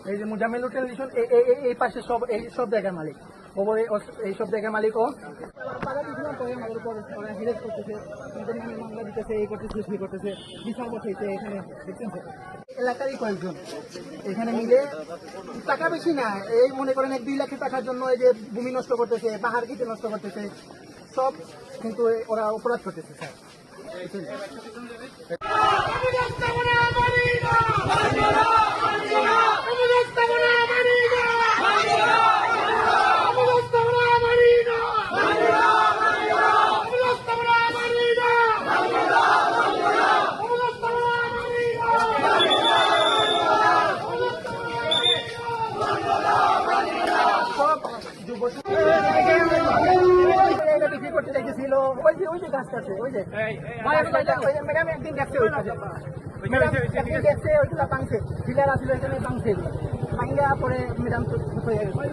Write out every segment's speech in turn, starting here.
এই যে মুজাম্মিল হোটেল এই পাশে সব জায়গার মালিক, ওপরে এই সব জায়গার মালিক ও আমাদের উপর হিরেজ করতেছে, মামলা দিতেছে, এই করতেছে, সেই করতেছে, বিচার বসাইছে এখানে দেখছেন এলাকারই কয়েকজন এখানে মিলে টাকা বেশি না, এই মনে করেন 1-2 লাখ টাকার জন্য এই যে ভূমি নষ্ট করতেছে, পাহাড় কেটে নষ্ট করতেছে, সব কিন্তু ওরা অপরাধ করতেছে স্যার। বিক্রি করতে দেখেছিল ওই যে গাছটা আছে, ওই যে ম্যাডাম একদিন দেখছে, ওই কাছে ম্যাডাম একদিন দেখছে, ওইগুলা ভাঙছে, ডিলার আসলে এখানে ভাঙছে, ভাঙলে পরে ম্যাডাম হয়ে গেছে,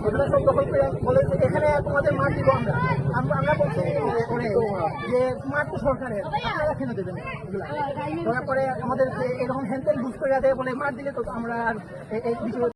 ওইগুলো সব দখল করে বলে এখানে তোমাদের মাঠ দিব আমরা বলছি যে মাঠ তো সরকারের, আপনারা কেন দেবেন এগুলা, তারপরে আমাদের এরকম হ্যান্ডেল বুঝ করে দেয় বলে মাঠ দিলে তো আমরা এই বিষয়ে